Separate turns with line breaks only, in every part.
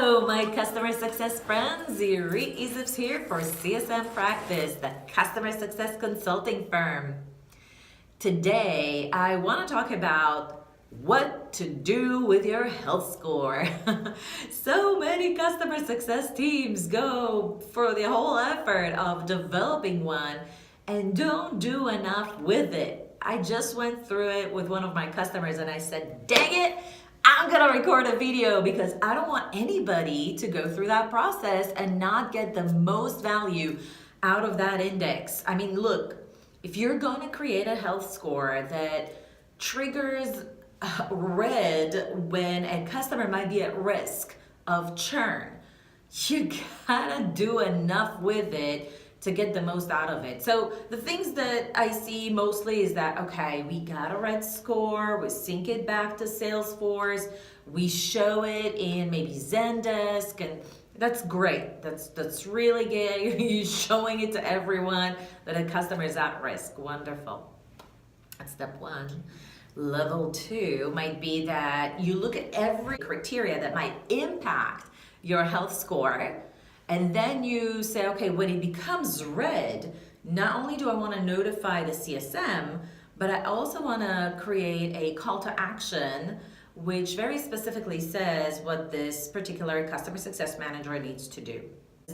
Hello, my customer success friends. Yuri Isifs here for CSM Practice, the customer success consulting firm. Today, I want to talk about what to do with your health score. So many customer success teams go for the whole effort of developing one and don't do enough with it. I just went through it with one of my customers and I said, dang it, I'm gonna record a video because I don't want anybody to go through that process and not get the most value out of that index. I mean, look, if you're gonna create a health score that triggers red when a customer might be at risk of churn, you gotta do enough with it to get the most out of it. So the things that I see mostly is that, okay, we got a red score, we sync it back to Salesforce, we show it in maybe Zendesk, and that's great. That's really good. You're showing it to everyone that a customer is at risk. Wonderful. That's step one. Level two might be that you look at every criteria that might impact your health score. And then you say, okay, when it becomes red, not only do I want to notify the CSM, but I also want to create a call to action which very specifically says what this particular customer success manager needs to do.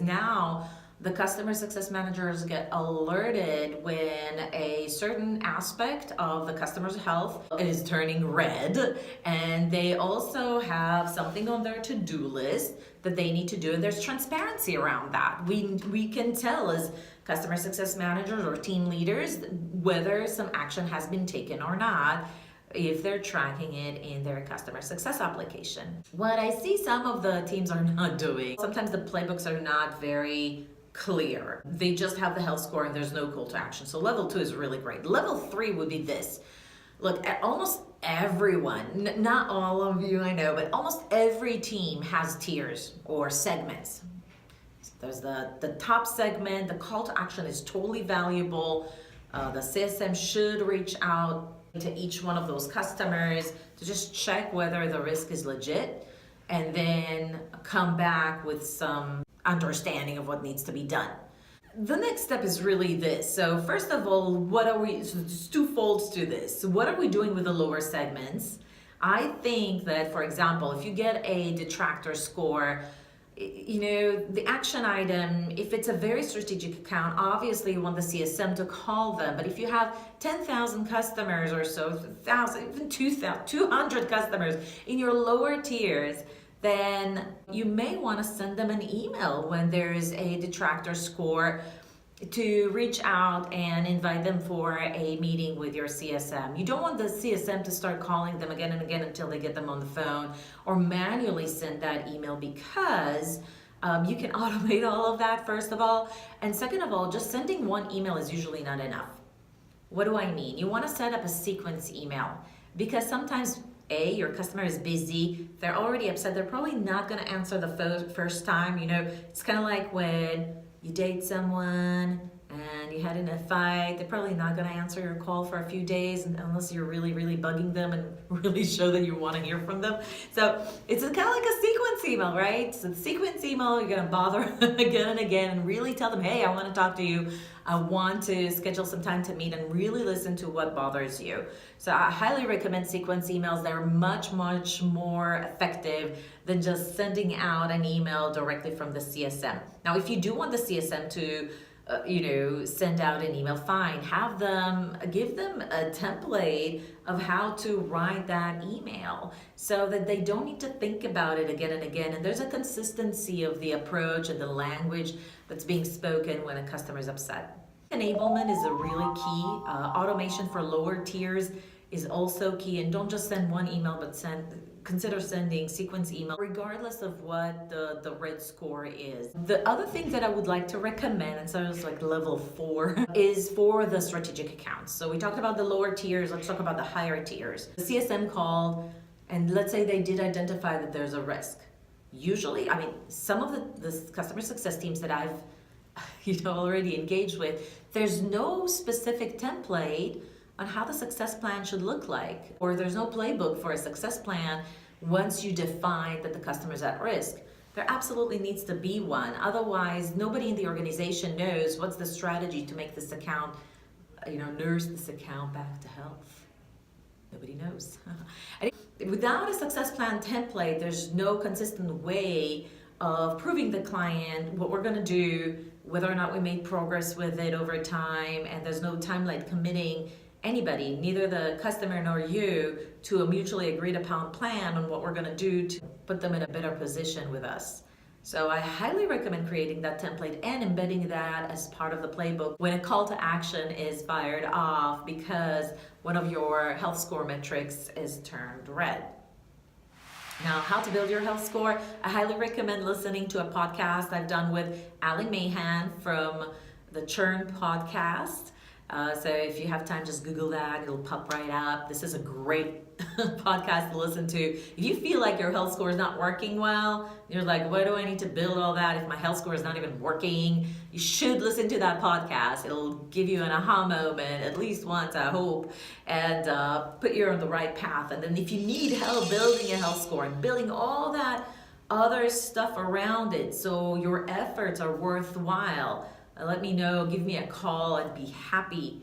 Now, the customer success managers get alerted when a certain aspect of the customer's health is turning red, and they also have something on their to-do list that they need to do, and there's transparency around that. We can tell as customer success managers or team leaders whether some action has been taken or not, if they're tracking it in their customer success application. What I see some of the teams are not doing, sometimes the playbooks are not very clear. They just have the health score and there's no call to action. So level two is really great. Level three would be this. Look, almost everyone, not all of you I know, but almost every team has tiers or segments. There's the top segment, the call to action is totally valuable. The CSM should reach out to each one of those customers to just check whether the risk is legit and then come back with some understanding of what needs to be done. The next step is really this. So first of all, so there's two folds to this. What are we doing with the lower segments? I think that, for example, if you get a detractor score, the action item, if it's a very strategic account, obviously you want the CSM to call them. But if you have 10,000 customers or so, 1,000, even 200 customers in your lower tiers, then you may want to send them an email when there's a detractor score to reach out and invite them for a meeting with your CSM. You don't want the CSM to start calling them again and again until they get them on the phone or manually send that email, because you can automate all of that, first of all. And second of all, just sending one email is usually not enough. What do I mean? You want to set up a sequence email, because sometimes your customer is busy, they're already upset, they're probably not going to answer the first time. It's kind of like when you date someone and you had in a fight, they're probably not going to answer your call for a few days unless you're really, really bugging them and really show that you want to hear from them. So it's kind of like a sequence email, right? So the sequence email, you're going to bother again and again and really tell them, hey, I want to talk to you. I want to schedule some time to meet and really listen to what bothers you. So I highly recommend sequence emails. They're much, much more effective than just sending out an email directly from the CSM. Now, if you do want the CSM to send out an email, fine. Give them a template of how to write that email so that they don't need to think about it again and again. And there's a consistency of the approach and the language that's being spoken when a customer is upset. Enablement is a really key. Automation for lower tiers is also key. And don't just send one email, but consider sending sequence email regardless of what the red score is. The other thing that I would like to recommend, and so it's like level 4, is for the strategic accounts. So we talked about the lower tiers, let's talk about the higher tiers. The CSM called, and let's say they did identify that there's a risk. Usually, some of the customer success teams that I've already engaged with, there's no specific template on how the success plan should look like, or there's no playbook for a success plan once you define that the customer is at risk. There absolutely needs to be one. Otherwise, nobody in the organization knows what's the strategy to make this account, nurse this account back to health. Nobody knows. Without a success plan template, there's no consistent way of proving the client what we're going to do, whether or not we made progress with it over time, and there's no timeline committing anybody, neither the customer nor you, to a mutually agreed upon plan on what we're going to do to put them in a better position with us. So I highly recommend creating that template and embedding that as part of the playbook when a call to action is fired off because one of your health score metrics is turned red. Now, how to build your health score? I highly recommend listening to a podcast I've done with Ali Mahan from the Churn podcast. So if you have time, just Google that. It'll pop right up. This is a great podcast to listen to. If you feel like your health score is not working well, you're like, why do I need to build all that if my health score is not even working? You should listen to that podcast. It'll give you an aha moment, at least once, I hope, and put you on the right path. And then if you need help building a health score and building all that other stuff around it so your efforts are worthwhile, let me know, give me a call. I'd be happy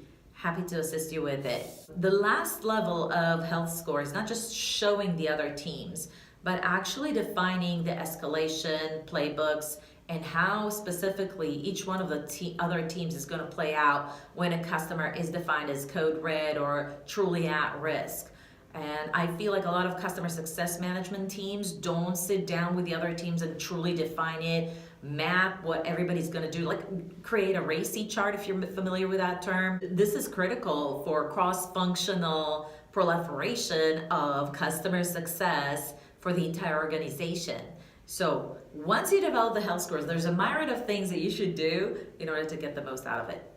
to assist you with it. The last level of health score is not just showing the other teams, but actually defining the escalation playbooks and how specifically each one of the other teams is going to play out when a customer is defined as code red or truly at risk. And I feel like a lot of customer success management teams don't sit down with the other teams and truly define it, map what everybody's going to do, like create a RACI chart if you're familiar with that term. This is critical for cross-functional proliferation of customer success for the entire organization. So once you develop the health scores, there's a myriad of things that you should do in order to get the most out of it.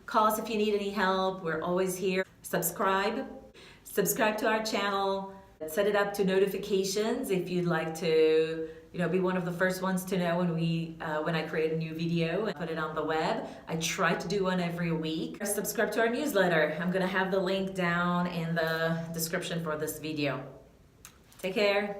Call us if you need any help. We're always here. Subscribe to our channel. Set it up to notifications if you'd like to be one of the first ones to know when I create a new video and put it on the web. I try to do one every week. Subscribe to our newsletter. I'm gonna have the link down in the description for this video. Take care.